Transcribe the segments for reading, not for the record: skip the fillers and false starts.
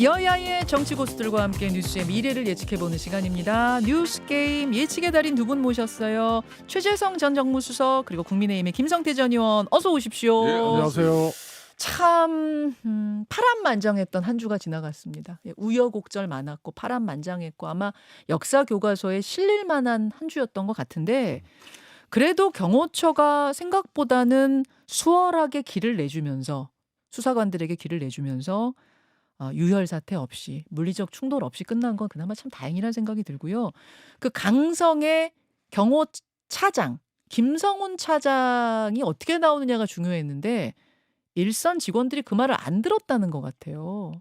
여야의 정치 고수들과 함께 뉴스의 미래를 예측해보는 시간입니다. 뉴스 게임 예측의 달인 두 분 모셨어요. 최재성 전 정무수석 그리고 국민의힘의 김성태 전 의원 어서 오십시오. 예, 안녕하세요. 참 파란만장했던 한 주가 지나갔습니다. 우여곡절 많았고 파란만장했고 아마 역사 교과서에 실릴 만한 한 주였던 것 같은데 그래도 경호처가 생각보다는 수월하게 길을 내주면서 수사관들에게 길을 내주면서 유혈 사태 없이 물리적 충돌 없이 끝난 건 그나마 참 다행이라는 생각이 들고요. 그 강성의 경호차장 김성훈 차장이 어떻게 나오느냐가 중요했는데 일선 직원들이 그 말을 안 들었다는 것 같아요.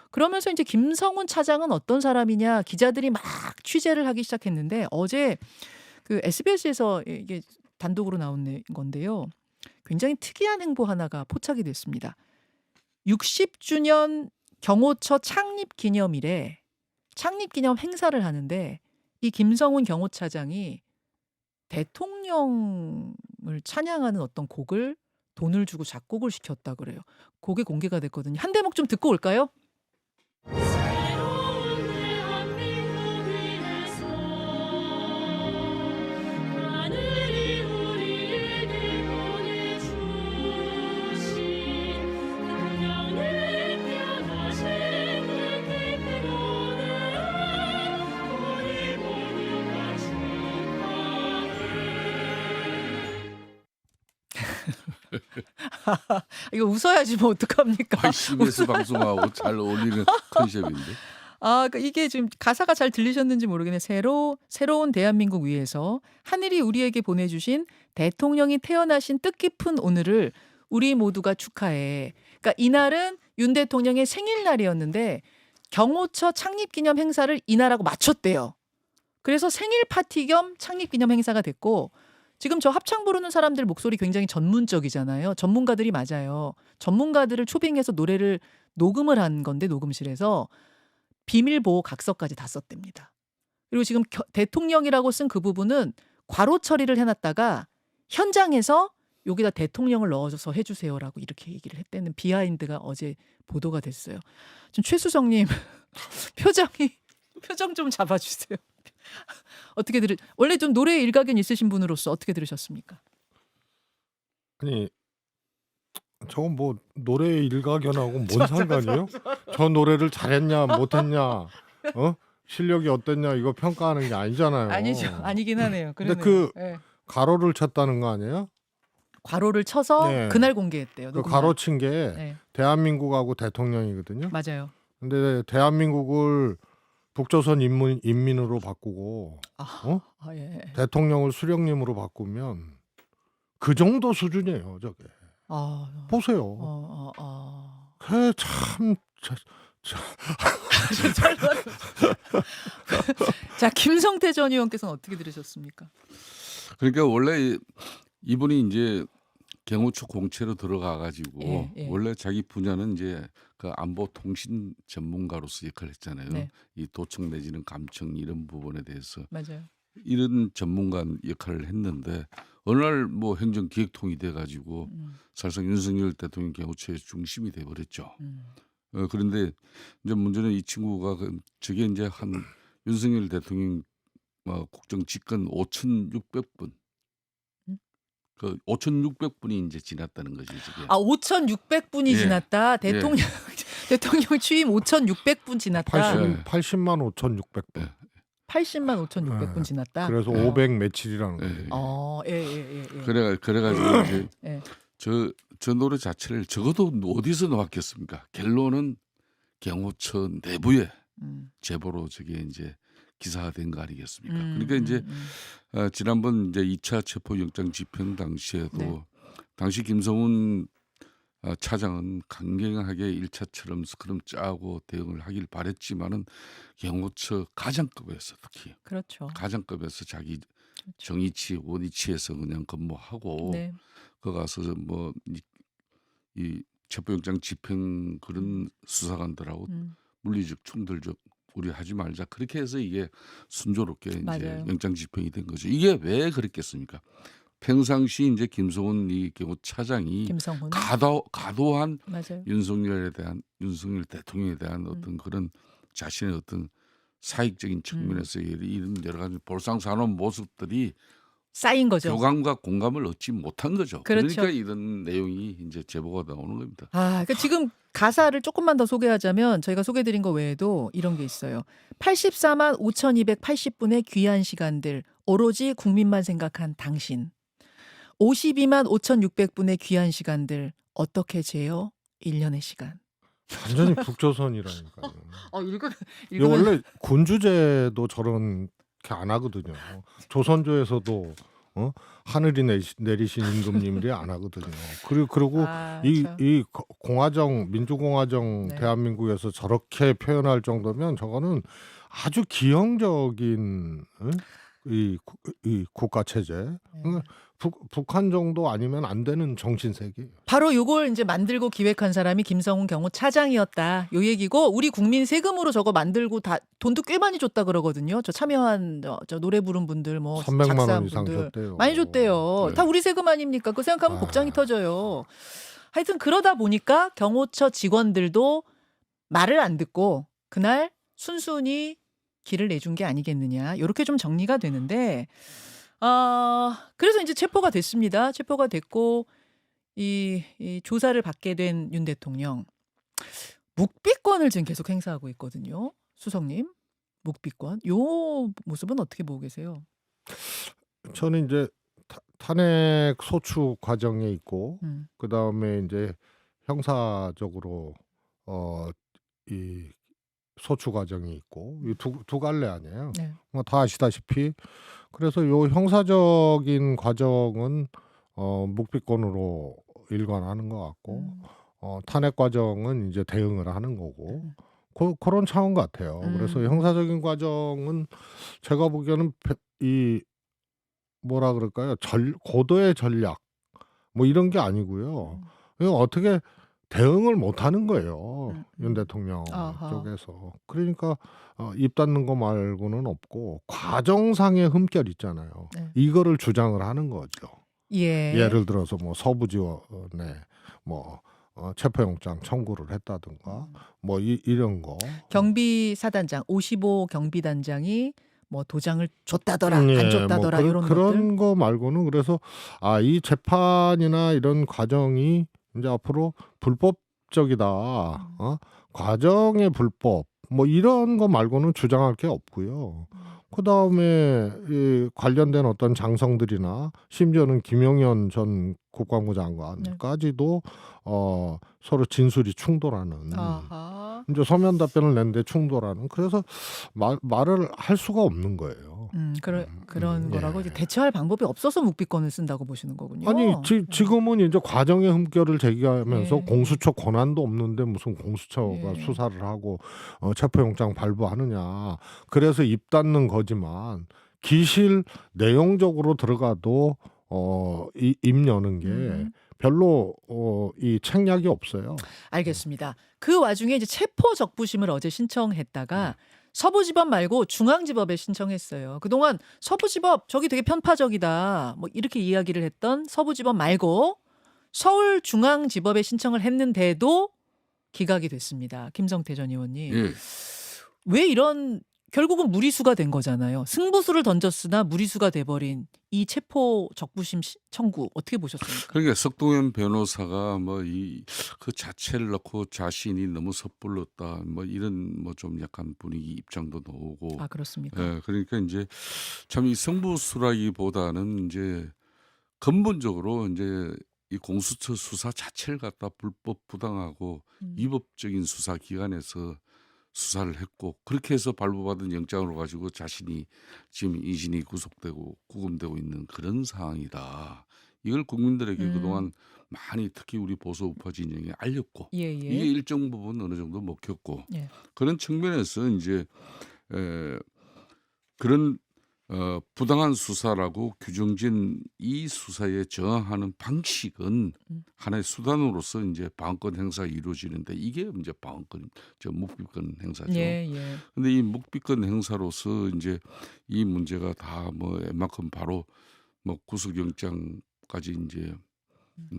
그러면서 이제 김성훈 차장은 어떤 사람이냐 기자들이 막 취재를 하기 시작했는데 어제 그 SBS에서 이게 단독으로 나온 건데요. 굉장히 특이한 행보 하나가 포착이 됐습니다. 60주년 경호처 창립 기념일에 창립 기념 행사를 하는데 이 김성훈 경호차장이 대통령을 찬양하는 어떤 곡을 돈을 주고 작곡을 시켰다 그래요. 곡이 공개가 됐거든요. 한 대목 좀 듣고 올까요? 새로운 대한민국 위에서 하늘이 우리에게 보내주신 당연히 변하신 그 깊은 은혜 우리 모두가 축하해. 이거 웃어야지 뭐 어떡합니까? CBS 방송하고 잘 어울리는 컨셉인데. 그러니까 이게 지금 가사가 잘 들리셨는지 모르겠네. 새로운 대한민국 위에서 하늘이 우리에게 보내주신 대통령이 태어나신 뜻깊은 오늘을 우리 모두가 축하해. 그러니까 이날은 윤 대통령의 생일날이었는데 경호처 창립기념 행사를 이날하고 맞췄대요. 그래서 생일 파티 겸 창립기념 행사가 됐고 지금 저 합창 부르는 사람들 목소리 굉장히 전문적이잖아요. 전문가들이 맞아요. 전문가들을 초빙해서 노래를 녹음을 한 건데 녹음실에서 비밀보호 각서까지 다 썼답니다. 그리고 지금 대통령이라고 쓴 그 부분은 괄호 처리를 해놨다가 현장에서 여기다 대통령을 넣어서 해주세요라고 이렇게 얘기를 했다는 비하인드가 어제 보도가 됐어요. 지금 최수성님 표정 좀 잡아주세요. 어떻게 원래 좀 노래 일가견 있으신 분으로서 어떻게 들으셨습니까? 아니 저건 뭐 노래 일가견하고 뭔 상관이에요? 저 노래를 잘했냐 못했냐, 실력이 어땠냐 이거 평가하는 게 아니잖아요. 아니죠. 아니긴 하네요. 근데 그러네요. 그 예. 가로를 쳤다는 거 아니에요? 괄호를 쳐서 네. 그날 공개했대요. 그 녹음날. 가로 친 게 네, 대한민국하고 대통령이거든요. 맞아요. 근데 대한민국을 북조선 인민으로 바꾸고 예. 대통령을 수령님으로 바꾸면 그 정도 수준이에요. 저게 보세요. 참 자, 김성태 전 의원께서는 어떻게 들으셨습니까? 그러니까 원래 이분이 이제 경호처 공채로 들어가 가지고 예. 원래 자기 분야는 이제 그 안보 통신 전문가로서 역할을 했잖아요. 네. 이 도청 내지는 감청 이런 부분에 대해서 맞아요. 이런 전문가 역할을 했는데 어느 날 뭐 행정기획통이 돼 가지고 사실상 윤석열 대통령 경호처의 중심이 돼 버렸죠. 그런데 이제 문제는 이 친구가 저게 이제 한 윤석열 대통령 국정 집권 5,600분 그 5,600분이 이제 지났다는 거죠, 지금. 5,600분이 예. 지났다. 대통령 취임 5,600분 지났다. 80만 5,600분. 80만 5,600분 네. 지났다. 그래서 500 며칠이라는 거예요. 예. 그래가지고 이제 예. 저 노래 자체를 적어도 어디서 나왔겠습니까? 결론은 경호처 내부에 제보로 저게 이제 기사화된 거 아니겠습니까? 그러니까 이제 지난번 이제 2차 체포영장 집행 당시에도 네. 당시 김성훈 차장은 강경하게 1차처럼 스크럼 짜고 대응을 하길 바랬지만은 경호처 가장급에서 특히 그렇죠. 가장급에서 자기 정위치 원위치에서 그냥 근무하고 네. 거 가서 뭐 이 체포영장 집행 그런 수사관들하고 물리적 충돌적 우리 하지 말자 그렇게 해서 이게 순조롭게 이제 맞아요. 영장 집행이 된 거죠. 이게 왜 그랬겠습니까? 평상시 이제 김성훈 이 경호차장이 김성훈은 과도한 맞아요. 윤석열 대통령에 대한 어떤 그런 자신의 어떤 사익적인 측면에서 이런 여러 가지 볼상사나운 모습들이 쌓인 거죠. 교감과 공감을 얻지 못한 거죠. 그렇죠. 그러니까 이런 내용이 이제 제보가 나오는 겁니다. 그러니까 지금 가사를 조금만 더 소개하자면 저희가 소개드린 거 외에도 이런 게 있어요. 84만 5,280분의 귀한 시간들 오로지 국민만 생각한 당신. 52만 5,600분의 귀한 시간들 어떻게 재요? 1년의 시간. 완전히 북조선이라니까요. 이거 이거 원래 군주제도 저런 게 안 하거든요. 조선조에서도 하늘이 내리신 임금님들이 안 하거든요. 그리고 이 공화정 민주공화정 네. 대한민국에서 저렇게 표현할 정도면 저거는 아주 기형적인 이 국가 체제. 북한 정도 아니면 안 되는 정신 세계. 바로 요걸 이제 만들고 기획한 사람이 김성훈 경호차장이었다. 요 얘기고 우리 국민 세금으로 저거 만들고 다 돈도 꽤 많이 줬다 그러거든요. 저 참여한 저 노래 부른 분들 뭐 300만 원 이상 작사분들 줬대요. 많이 줬대요. 네. 다 우리 세금 아닙니까? 그거 생각하면 복장이 터져요. 하여튼 그러다 보니까 경호처 직원들도 말을 안 듣고 그날 순순히 길을 내준 게 아니겠느냐. 이렇게 좀 정리가 되는데 그래서 이제 체포가 됐습니다. 체포가 됐고 이 조사를 받게 된 윤 대통령 묵비권을 지금 계속 행사하고 있거든요. 수석님 묵비권 요 모습은 어떻게 보고 계세요? 저는 이제 탄핵 소추 과정에 있고 그 다음에 이제 형사적으로 이 소추 과정이 있고 이 두 갈래 아니에요. 네. 뭐 다 아시다시피 그래서 요 형사적인 과정은 묵비권으로 일관하는 것 같고 탄핵 과정은 이제 대응을 하는 거고 그런 차원 같아요. 그래서 형사적인 과정은 제가 보기에는 이 뭐라 그럴까요? 고도의 전략 뭐 이런 게 아니고요. 이거 어떻게 대응을 못 하는 거예요. 윤 대통령 아하. 쪽에서. 그러니까 입 닫는 거 말고는 없고 과정상의 흠결 있잖아요. 네. 이거를 주장을 하는 거죠. 예. 예를 들어서 뭐 서부지원에 뭐 체포영장 청구를 했다든가 뭐 이런 거. 경비 사단장 55 경비단장이 뭐 도장을 줬다더라 예, 안 줬다더라 뭐 이런 그런 거 말고는 그래서 이 재판이나 이런 과정이 이제 앞으로 불법적이다. 과정의 불법 뭐 이런 거 말고는 주장할 게 없고요. 그 다음에 관련된 어떤 장성들이나 심지어는 김용현 전 국방부 장관까지도 서로 진술이 충돌하는. 아하. 이제 서면 답변을 냈는데 충돌하는. 그래서 말을 할 수가 없는 거예요. 그런 거라고 예. 이제 대처할 방법이 없어서 묵비권을 쓴다고 보시는 거군요. 아니 지금은 이제 과정의 흠결을 제기하면서 예. 공수처 권한도 없는데 무슨 공수처가 예. 수사를 하고 체포영장 발부하느냐. 그래서 입 닫는 거지만 기실 내용적으로 들어가도 입 여는 게 별로 이 책략이 없어요. 알겠습니다. 그 와중에 이제 체포 적부심을 어제 신청했다가 서부지법 말고 중앙지법에 신청했어요. 그동안 서부지법 저기 되게 편파적이다. 뭐 이렇게 이야기를 했던 서부지법 말고 서울중앙지법에 신청을 했는데도 기각이 됐습니다. 김성태 전 의원님. 예. 왜 이런 결국은 무리수가 된 거잖아요. 승부수를 던졌으나 무리수가 돼버린 이 체포 적부심 청구 어떻게 보셨습니까? 그러니까 석동현 변호사가 뭐 그 자체를 놓고 자신이 너무 섣불렀다 뭐 이런 뭐 좀 약간 분위기 입장도 나오고. 그렇습니까? 예, 그러니까 이제 참 이 승부수라기보다는 이제 근본적으로 이제 이 공수처 수사 자체를 갖다 불법 부당하고 위법적인 수사 기관에서 수사를 했고 그렇게 해서 발부받은 영장으로 가지고 자신이 지금 이진이 구속되고 구금되고 있는 그런 상황이다. 이걸 국민들에게 그동안 많이 특히 우리 보수 우파 진영에 알렸고 예. 이게 일정 부분 어느 정도 먹혔고 예. 그런 측면에서 이제 그런 부당한 수사라고 규정진 이 수사에 저항하는 방식은 하나의 수단으로서 이제 방어권 행사가 이루어지는데 이게 이제 묵비권 행사죠. 예. 근데 이 묵비권 행사로서 이제 이 문제가 다 뭐 웬만큼 바로 뭐 구속영장까지 이제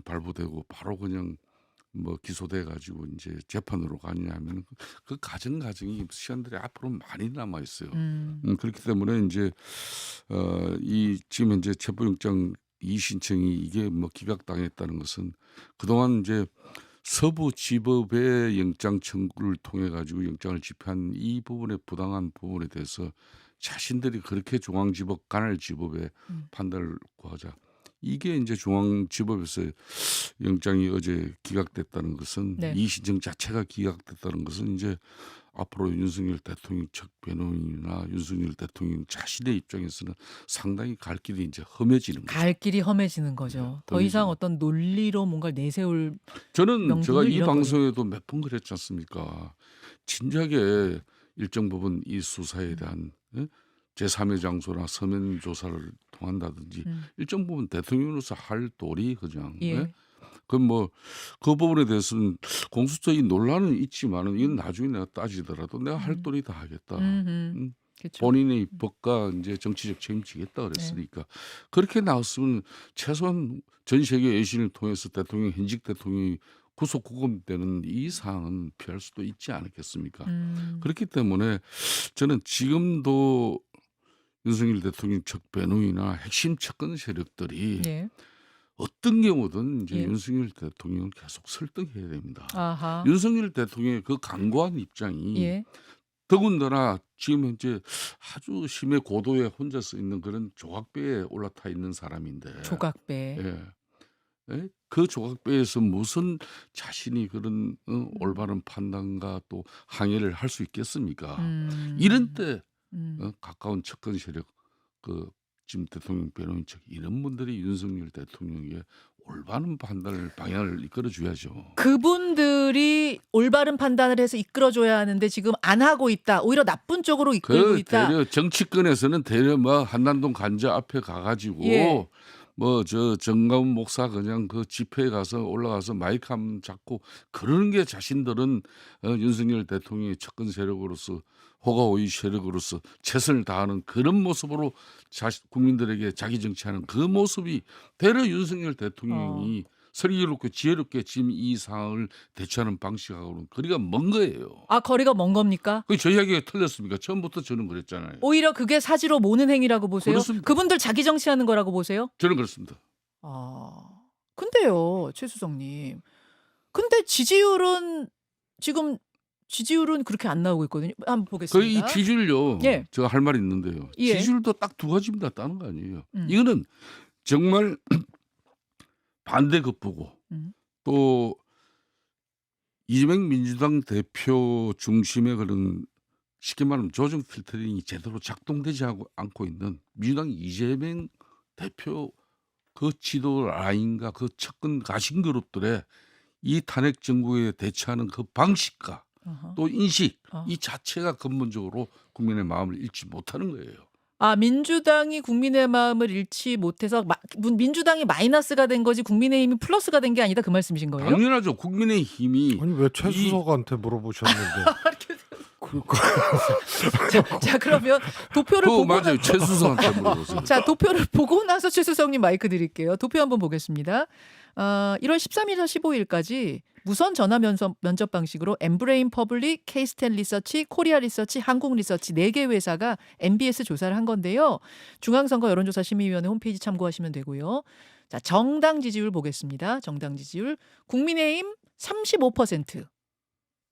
발부되고 바로 그냥 뭐 기소돼 가지고 이제 재판으로 가느냐면 그 과정이 시간들이 앞으로 많이 남아 있어요. 그렇기 때문에 이제 이 지금 현재 체포영장 이의신청이 이게 뭐 기각당했다는 것은 그동안 이제 서부지법의 영장 청구를 통해 가지고 영장을 집행한 이 부분의 부당한 부분에 대해서 자신들이 그렇게 중앙지법 관할지법의 판단을 구하자. 이게 이제 중앙지법에서 영장이 어제 기각됐다는 것은 네. 이 신청 자체가 기각됐다는 것은 이제 앞으로 윤석열 대통령 측 변호인이나 윤석열 대통령 자신의 입장에서는 상당히 갈 길이 이제 험해지는 거죠. 갈 길이 험해지는 거죠. 더 이상 어떤 논리로 뭔가를 내세울 저는 명분을 제가 이 잃어버린- 방송에도 몇 번 그랬지 않습니까? 진작에 일정 부분 이 수사에 대한 제3의 장소나 서면 조사를 통한다든지 일정 부분 대통령으로서 할 도리 그냥 예. 그럼 뭐 그 부분에 대해서는 공수처의 논란은 있지만은 이건 나중에 내가 따지더라도 내가 할 도리 다 하겠다. 그렇죠. 본인의 법과 이제 정치적 책임지겠다 그랬으니까 그렇게 나왔으면 최소한 전 세계 외신을 통해서 대통령 현직 대통령이 구속 구금되는 이 사항은 피할 수도 있지 않겠습니까? 그렇기 때문에 저는 지금도 윤석열 대통령 측 변호인이나 핵심 측근 세력들이 예. 어떤 경우든 이제 예. 윤석열 대통령을 계속 설득해야 됩니다. 아하. 윤석열 대통령의 그 강고한 입장이 예. 더군다나 지금 현재 아주 심해 고도에 혼자서 있는 그런 조각배에 올라타 있는 사람인데 조각배. 예? 그 조각배에서 무슨 자신이 그런 올바른 판단과 또 항의를 할 수 있겠습니까? 이런 때 가까운 측근 세력 그 지금 대통령 변호인 측 이런 분들이 윤석열 대통령에게 올바른 판단을 방향을 이끌어줘야죠. 그분들이 올바른 판단을 해서 이끌어줘야 하는데 지금 안 하고 있다. 오히려 나쁜 쪽으로 이끌고 그 있다. 대려 정치권에서는 대려 뭐 한남동 관저 앞에 가가지고 예. 뭐 저 정가운 목사 그냥 그 집회에 가서 올라가서 마이크 한번 잡고 그러는 게 자신들은 윤석열 대통령의 측근 세력으로서 호가호위 세력으로서 최선을 다하는 그런 모습으로 국민들에게 자기 정치하는 그 모습이 대려 윤석열 대통령이 슬기롭고 지혜롭게 지금 이 상황을 대처하는 방식하고는 거리가 먼 거예요. 아, 거리가 먼 겁니까? 그 저희 이야기가 틀렸습니까? 처음부터 저는 그랬잖아요. 오히려 그게 사지로 모는 행위라고 보세요? 그렇습니다. 그분들 자기 정치하는 거라고 보세요? 저는 그렇습니다. 아, 근데요, 최수정님. 근데 지지율은 지금 그렇게 안 나오고 있거든요. 한번 그 보겠습니다. 이 지지율요. 예. 제가 할 말이 있는데요. 예. 지지율도 딱 두 가지입니다. 다른 거 아니에요. 음. 이거는 정말 반대 급부고 또 이재명 민주당 대표 중심의 그런 쉽게 말하면 조정 필터링이 제대로 작동되지 않고 있는 민주당 이재명 대표 그 지도 라인과 그 측근 가신 그룹들의 이 탄핵 정부에 대처하는 그 방식과 어허. 또 인식 어. 이 자체가 근본적으로 국민의 마음을 잃지 못하는 거예요. 아, 민주당이 국민의 마음을 잃지 못해서 민주당이 마이너스가 된 거지 국민의힘이 플러스가 된 게 아니다 그 말씀이신 거예요? 당연하죠. 국민의 힘이 아니 왜 최수석한테 물어보셨는데? 자, 그러면 도표를 그 보고 맞아요. 최수성한테 물어보세요. 자, 도표를 보고 나서 최수성님 마이크 드릴게요. 도표 한번 보겠습니다. 1월 13일에서 15일까지 무선 전화 면접 방식으로 엠브레인 퍼블릭, 케이스텐 리서치, 코리아 리서치, 한국 리서치 4개 회사가 MBS 조사를 한 건데요. 중앙선거 여론조사 심의위원회 홈페이지 참고하시면 되고요. 자, 정당 지지율 보겠습니다. 정당 지지율 국민의힘 35%,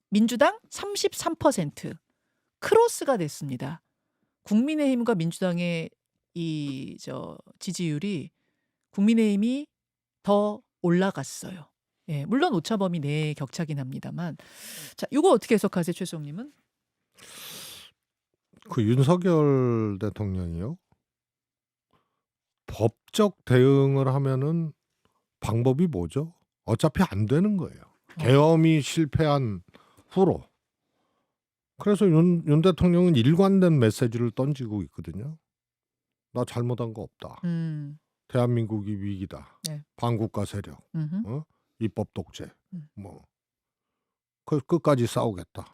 민주당 33%, 크로스가 됐습니다. 국민의힘과 민주당의 지지율이 국민의힘이 더 올라갔어요. 예, 물론 오차범위 내에 격차긴 합니다만. 자, 이거 어떻게 해석하세요, 최수영님은? 그 윤석열 대통령이요. 법적 대응을 하면은 방법이 뭐죠? 어차피 안 되는 거예요. 계엄이 실패한 후로. 그래서 윤 대통령은 일관된 메시지를 던지고 있거든요. 나 잘못한 거 없다. 대한민국이 위기다. 네. 반국가 세력, 음흠. 입법 독재, 뭐 끝까지 싸우겠다.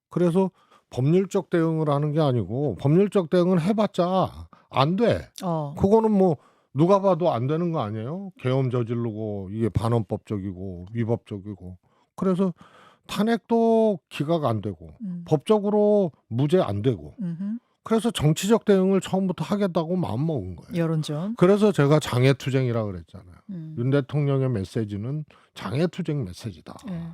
그래서 법률적 대응을 하는 게 아니고 법률적 대응을 해봤자 안 돼. 그거는 뭐 누가 봐도 안 되는 거 아니에요? 계엄 저지르고 이게 반헌법적이고 위법적이고. 그래서 탄핵도 기각 안 되고 법적으로 무죄 안 되고. 음흠. 그래서 정치적 대응을 처음부터 하겠다고 마음먹은 거예요. 여론전. 그래서 제가 장애투쟁이라 그랬잖아요. 음. 윤 대통령의 메시지는 장애투쟁 메시지다. 예.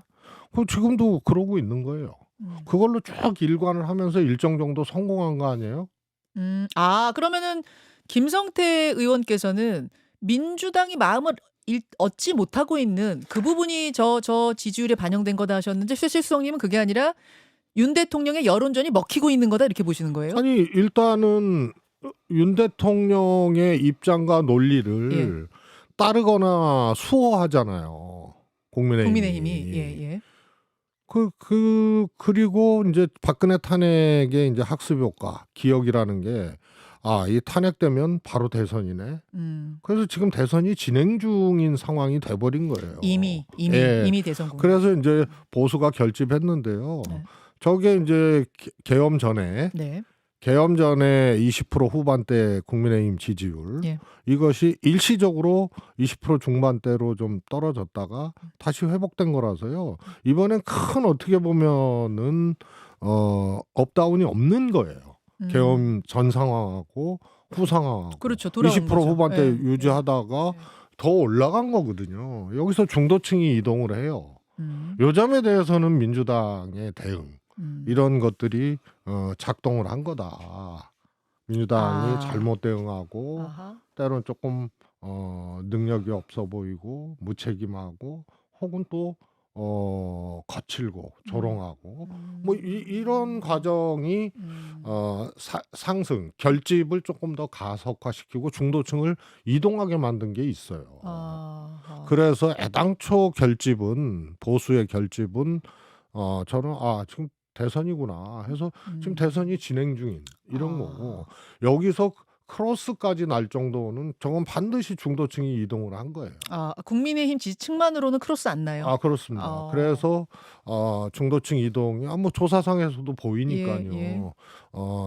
그 지금도 그러고 있는 거예요. 음. 그걸로 쭉 일관을 하면서 일정 정도 성공한 거 아니에요? 아, 그러면은 김성태 의원께서는 민주당이 마음을 얻지 못하고 있는 그 부분이 저 지지율에 반영된 거다 하셨는데 최실수님은 그게 아니라 윤 대통령의 여론전이 먹히고 있는 거다 이렇게 보시는 거예요? 아니 일단은 윤 대통령의 입장과 논리를 따르거나 수호하잖아요. 국민의힘이 예. 그리고 이제 박근혜 탄핵의 이제 학습 효과, 기억이라는 게 이 탄핵되면 바로 대선이네. 그래서 지금 대선이 진행 중인 상황이 돼버린 거예요. 이미 대선 공약. 그래서 이제 보수가 결집했는데요. 네. 저게 이제 계엄 전에 네. 20% 후반대 국민의힘 지지율 예. 이것이 일시적으로 20% 중반대로 좀 떨어졌다가 다시 회복된 거라서요. 이번엔 큰 어떻게 보면은 업다운이 없는 거예요. 계엄 전 상황하고 후 상황하고 그렇죠. 돌아온 20% 거죠. 후반대 예. 유지하다가 예. 더 올라간 거거든요. 여기서 중도층이 이동을 해요. 음. 요 점에 대해서는 민주당의 대응 음. 이런 것들이 작동을 한 거다. 민주당이 아. 잘못 대응하고 아하. 때로는 조금 능력이 없어 보이고 무책임하고 혹은 또 거칠고 조롱하고 뭐 이런 과정이 상승 결집을 조금 더 가속화시키고 중도층을 이동하게 만든 게 있어요. 아하. 그래서 애당초 결집은 보수의 결집은 저는 지금 대선이구나 해서 지금 대선이 진행 중인 이런 거고 여기서 크로스까지 날 정도는 저건 반드시 중도층이 이동을 한 거예요. 국민의힘 지지층만으로는 크로스 안 나요. 그렇습니다. 그래서 중도층 이동이 뭐 조사상에서도 보이니까요. 예.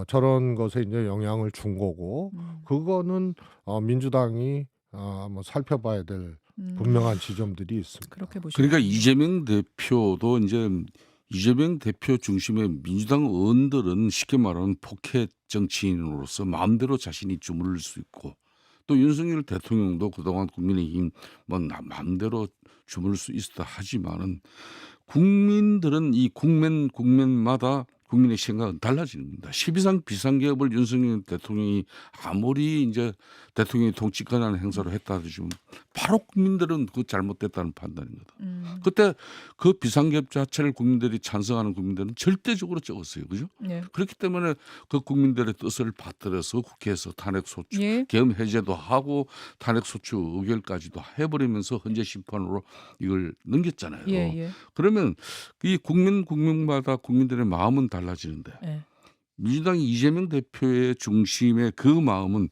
저런 것에 이제 영향을 준 거고 그거는 민주당이 뭐 살펴봐야 될 분명한 지점들이 있습니다. 그렇게 보시면. 그러니까 이재명 대표도 이재명 대표 중심의 민주당 의원들은 쉽게 말하면 포켓 정치인으로서 마음대로 자신이 주무를 수 있고 또 윤석열 대통령도 그동안 국민의힘 마음대로 주무를 수 있었다 하지만은 국민들은 이 국면마다 국민의 생각은 달라지는 겁니다. 12상 비상계엄을 윤석열 대통령이 아무리 이제 대통령이 통치 권한 행사를 했다 하지만 바로 국민들은 그 잘못됐다는 판단입니다. 그때 그 비상계엄 자체를 국민들이 찬성하는 국민들은 절대적으로 적었어요. 그죠? 네. 그렇기 때문에 그 국민들의 뜻을 받들어서 국회에서 탄핵소추, 예. 계엄 해제도 하고 탄핵소추 의결까지도 해버리면서 헌재 심판으로 이걸 넘겼잖아요. 예. 그러면 이 국민마다 국민들의 마음은 달라지는데 예. 민주당이 이재명 대표의 중심의 그 마음은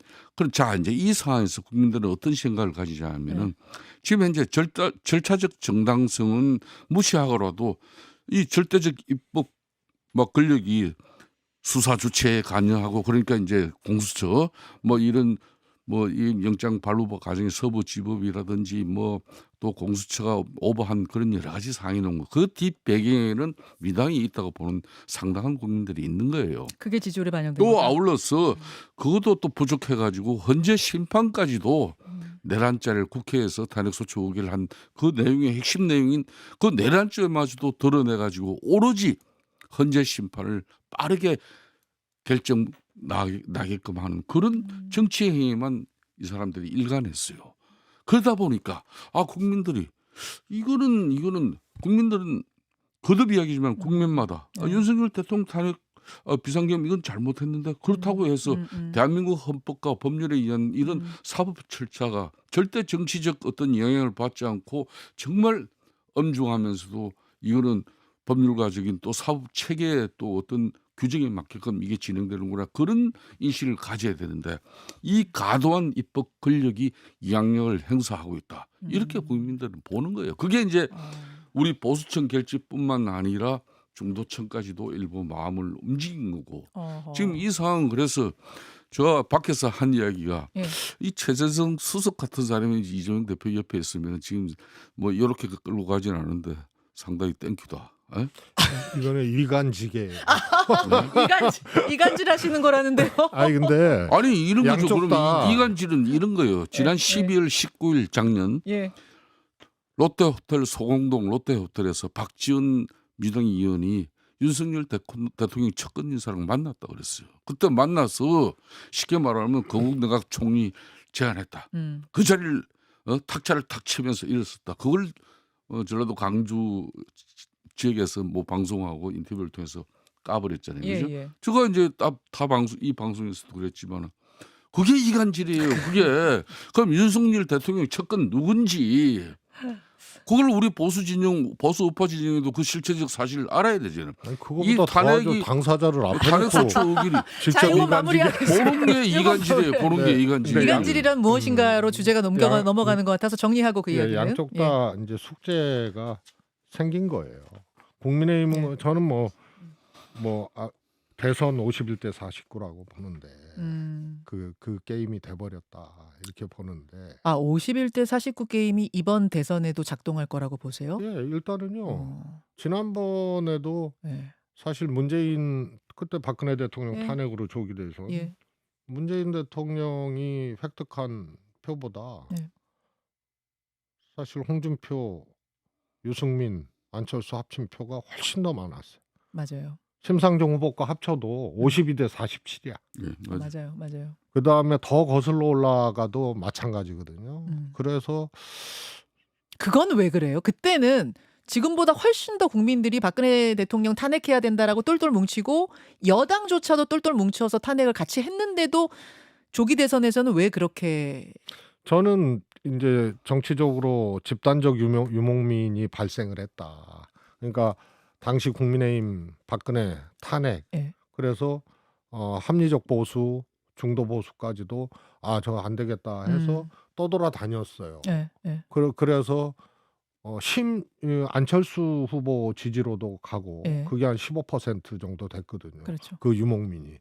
자 이제 이 상황에서 국민들은 어떤 생각을 가지냐 하면은 지금 현재 절차적 정당성은 무시하고라도 이 절대적 입법 권력이 수사 주체에 관여하고 그러니까 이제 공수처 이런 이 영장 발부 과정의 서부 지법이라든지 또 공수처가 오버한 그런 여러 가지 상황이 나온 거. 그 뒷배경에는 민당이 있다고 보는 상당한 국민들이 있는 거예요. 그게 지지율에 반영된 또 거다. 아울러서 그것도 또 부족해가지고 헌재 심판까지도 내란죄를 국회에서 탄핵소추 의결한 그 내용의 핵심 내용인 그 내란죄마저도 드러내가지고 오로지 헌재 심판을 빠르게 결정 나게끔 하는 그런 정치 행위만 이 사람들이 일관했어요. 그러다 보니까 국민들이 이거는 국민들은 거듭 이야기지만 국민마다 윤석열 대통령 탄핵 비상계엄 이건 잘못했는데 그렇다고 해서 대한민국 헌법과 법률에 의한 이런 사법 절차가 절대 정치적 어떤 영향을 받지 않고 정말 엄중하면서도 이거는 법률가적인 또 사법 체계의 또 어떤 규정에 맞게끔 이게 진행되는구나 그런 인식을 가져야 되는데 이 과도한 입법 권력이 영향력을 행사하고 있다. 이렇게 국민들은 보는 거예요. 그게 이제 우리 보수층 결집뿐만 아니라 중도층까지도 일부 마음을 움직인 거고 어허. 지금 이 상황 그래서 저 밖에서 한 이야기가 예. 이 최재성 수석 같은 사람이 이재명 대표 옆에 있으면 지금 뭐 이렇게 끌고 가진 않은데 상당히 땡큐다. 에? 이거는 이간지게. 이간질 하시는 거라는데요. 아니 근데 아니 이런 거죠. 양쪽 그러면 다- 이간질은 이런 거예요. 지난 예. 12월 19일 작년 예. 롯데호텔 소공동 롯데호텔에서 박지원 민주당 의원이 윤석열 대통령 측근 인사랑 만났다 그랬어요. 그때 만나서 쉽게 말하면 거국 내각 총리 제안했다. 그 자리를 탁자를 탁 치면서 일었었다. 그걸 전라도 강주 지역에서 뭐 방송하고 인터뷰를 통해서 까버렸잖아요. 예, 그죠? 예. 제가 이제 이 방송에서도 그랬지만 그게 이간질이에요. 그게 그럼 윤석열 대통령 측근 누군지 그걸 우리 보수 우파 진영에도 그 실체적 사실을 알아야 되잖아요. 아니, 이 그거보다 탄핵이- 더하죠. 당사자를 앞에 탄핵 놓고 소추 의결이 직접 자, 이거 이간지게. 마무리하겠습니다. 보는 게 이간질이에요. 보는 게 네. 이간질이에요. 이간질이란 무엇인가로 주제가 양- 넘어가는 것 같아서 정리하고 그 예, 이야기는. 양쪽 다 이제 숙제가 생긴 거예요. 국민의힘은 저는 대선 51대 49라고 보는데 그 게임이 돼버렸다 이렇게 보는데 51대 49 게임이 이번 대선에도 작동할 거라고 보세요? 예 일단은요 어, 지난번에도 예. 사실 문재인 그때 박근혜 대통령 예. 탄핵으로 조기돼서 예. 문재인 대통령이 획득한 표보다 네. 사실 홍준표, 유승민, 안철수 합친 표가 훨씬 더 많았어요. 맞아요. 심상정 후보 거 합쳐도 52대 47이야. 예, 맞아요. 맞아요. 그 다음에 더 거슬러 올라가도 마찬가지거든요. 그래서 그건 왜 그래요? 그때는 지금보다 훨씬 더 국민들이 박근혜 대통령 탄핵해야 된다라고 똘똘 뭉치고 여당조차도 똘똘 뭉쳐서 탄핵을 같이 했는데도 조기 대선에서는 왜 그렇게 저는 이제 정치적으로 집단적 유목민이 발생을 했다. 그러니까 당시 국민의힘 박근혜 탄핵 예. 그래서 합리적 보수 중도 보수까지도 저거 안 되겠다 해서 떠돌아다녔어요. 예, 예. 그래서 안철수 후보 지지로도 가고 예. 그게 한 15% 정도 됐거든요. 그렇죠. 그 유목민이.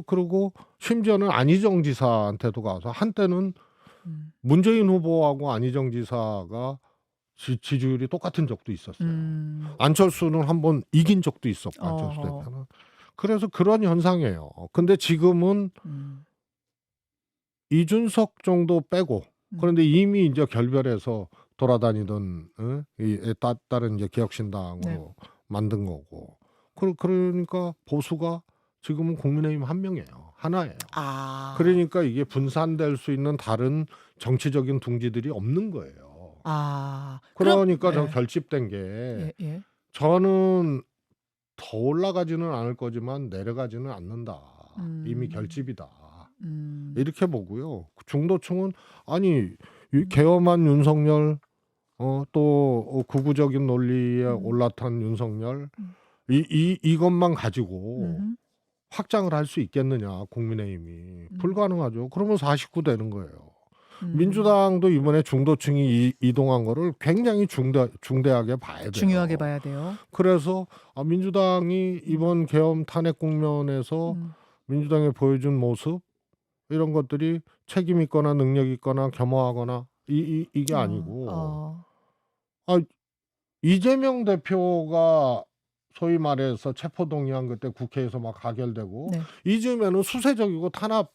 그리고 심지어는 안희정 지사한테도 가서 한때는 문재인 후보하고 안희정 지사가 지지율이 똑같은 적도 있었어요. 안철수는 한번 이긴 적도 있었고 안철수 어허. 대표는. 그래서 그런 현상이에요. 근데 지금은 이준석 정도 빼고 그런데 이미 이제 결별해서 돌아다니던 다른 이제 개혁신당으로 만든 거고. 그러니까 보수가 지금은 국민의힘 한 명이에요. 하나예요. 아. 그러니까 이게 분산될 수 있는 다른 정치적인 둥지들이 없는 거예요. 아. 그러니까 그럼- 저 결집된 게 예, 예. 저는 더 올라가지는 않을 거지만 내려가지는 않는다. 이미 음. 결집이다. 음. 이렇게 보고요. 중도층은 아니 개엄한 윤석열 또 극우적인 논리에 올라탄 윤석열 이것만 가지고 확장을 할 수 있겠느냐 국민의힘이 불가능하죠. 그러면 49 되는 거예요. 민주당도 이번에 중도층이 이동한 거를 굉장히 중대하게 봐야 돼요. 중요하게 봐야 돼요. 그래서 민주당이 이번 계엄 탄핵 국면에서 민주당이 보여준 모습 이런 것들이 책임 있거나 능력 있거나 겸허하거나 이게 아니고 이재명 대표가 소위 말해서 체포동의안 그때 국회에서 막 가결되고 네. 이쯤에는 수세적이고 탄압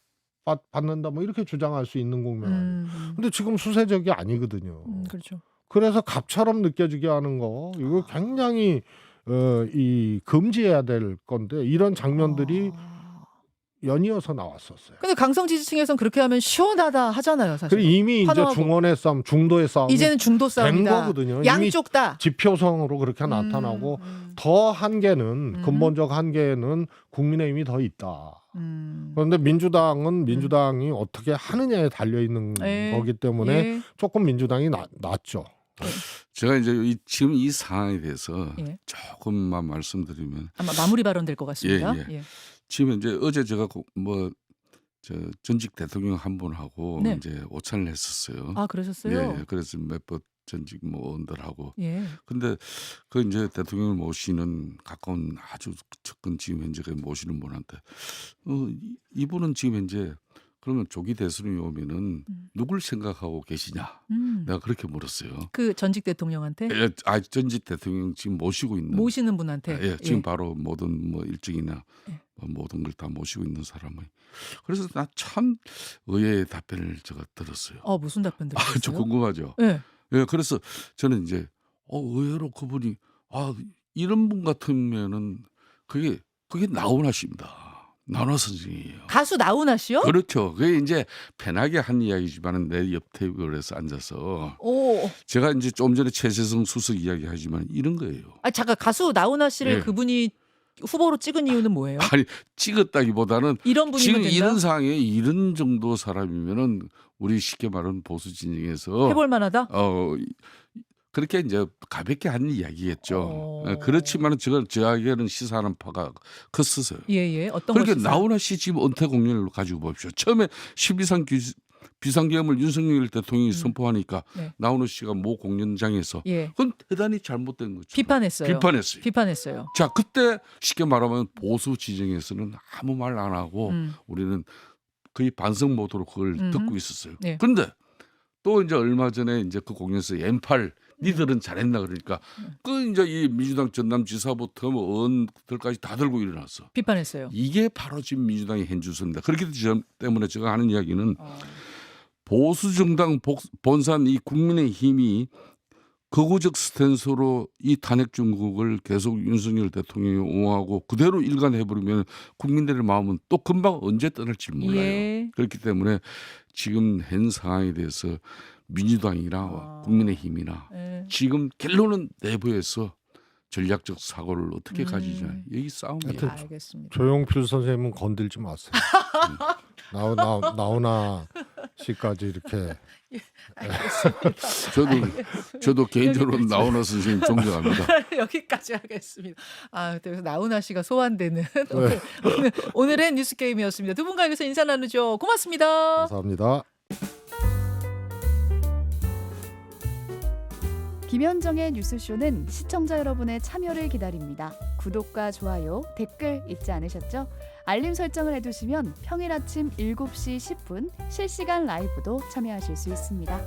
받는다 뭐 이렇게 주장할 수 있는 국면 아니에요. 근데 지금 수세적이 아니거든요. 그렇죠. 그래서 갑처럼 느껴지게 하는 거 이거 굉장히 금지해야 될 건데 이런 장면들이 연이어서 나왔었어요. 근데 강성 지지층에선 그렇게 하면 시원하다 하잖아요, 사실. 그리고 이미 환호하고. 이제 중원의 싸움, 중도의 싸움이 이제는 중도 된 싸움이다. 거거든요. 양쪽 다. 지표성으로 그렇게 나타나고 더 한계는 근본적 한계는 국민의힘이 더 있다. 그런데 민주당이 어떻게 하느냐에 달려 있는 예. 거기 때문에 예. 조금 민주당이 낫죠. 제가 이제 지금 이 상황에 대해서 예. 조금만 말씀드리면 아마 마무리 발언 될 것 같습니다. 예. 예. 지금 이제 어제 제가 전직 대통령 한 분하고 네. 이제 오찬을 했었어요. 아, 그러셨어요? 예, 그래서 몇 번 전직 뭐 의원들하고. 예. 근데 그 이제 대통령을 모시는 가까운 아주 접근 지금 현재 모시는 분한테 이분은 지금 현재 그러면 조기 대선이 오면은 누굴 생각하고 계시냐? 내가 그렇게 물었어요. 그 전직 대통령한테 예, 전직 대통령 지금 모시고 있는 모시는 분한테. 예, 지금 바로 모든 뭐 일정이나 예. 모든 걸 다 모시고 있는 사람이. 그래서 나 참 의외의 답변을 제가 들었어요. 무슨 답변 아, 좀 들으셨어요? 궁금하죠. 예. 예, 그래서 저는 이제 의외로 그분이 이런 분 같으면은 그게 나훈아 씨입니다. 나훈아 선생이에요. 가수 나훈아 씨요? 그렇죠. 그게 이제 편하게 한 이야기지만은 내 옆 테이블에서 앉아서 오. 제가 이제 좀 전에 최세성 수석 이야기하지만 이런 거예요. 잠깐 가수 나훈아 씨를 예. 그분이 후보로 찍은 이유는 뭐예요? 아니 찍었다기보다는 이런 분이면 지금 된다? 이런 상황에 이런 정도 사람이면은 우리 쉽게 말하는 보수 진영에서 해볼 만하다? 그렇게 이제 가볍게 하는 이야기겠죠. 어. 그렇지만은 저에게는 시사하는 파가 컸었어요. 예예. 어떤 그렇게 것이 나훈아 씨 지금 은퇴 공연을 가지고 보십시오. 처음에 12상 비상계엄을 윤석열 대통령이 선포하니까 네. 나훈아 씨가 모 공연장에서 예. 그건 대단히 잘못된 거죠. 비판했어요. 비판했어요. 자, 그때 쉽게 말하면 보수 지정에서는 아무 말 안 하고 우리는 거의 반성 모드로 그걸 듣고 있었어요. 네. 그런데 또 이제 얼마 전에 이제 그 공연에서 M8 니들은 잘했나 그러니까 그 이제 이 민주당 전남지사부터 뭐 의원들까지 다 들고 일어났어. 비판했어요. 이게 바로 지금 민주당의 현주소입니다. 그렇기 때문에 제가 하는 이야기는 보수 정당 본산 이 국민의힘이 거구적 스탠스로 이 탄핵 중국을 계속 윤석열 대통령이 옹호하고 그대로 일관해버리면 국민들의 마음은 또 금방 언제 떠날지 몰라요. 예. 그렇기 때문에 지금 현 상황에 대해서 민주당이나 국민의힘이나 예. 지금 결론은 내부에서 전략적 사고를 어떻게 가지냐 여기 싸움이에요. 하여튼 알겠습니다. 조용필 선생님은 건들지 마세요. 나훈아 씨까지 이렇게 저도 개인적으로 나훈아 선생님 존경합니다. 여기까지 하겠습니다. 그래서 나훈아 씨가 소환되는 네. 오늘의 뉴스 게임이었습니다. 두 분과 여기서 인사 나누죠. 고맙습니다. 감사합니다. 김현정의 뉴스쇼는 시청자 여러분의 참여를 기다립니다. 구독과 좋아요, 댓글 잊지 않으셨죠? 알림 설정을 해두시면 평일 아침 7시 10분 실시간 라이브도 참여하실 수 있습니다.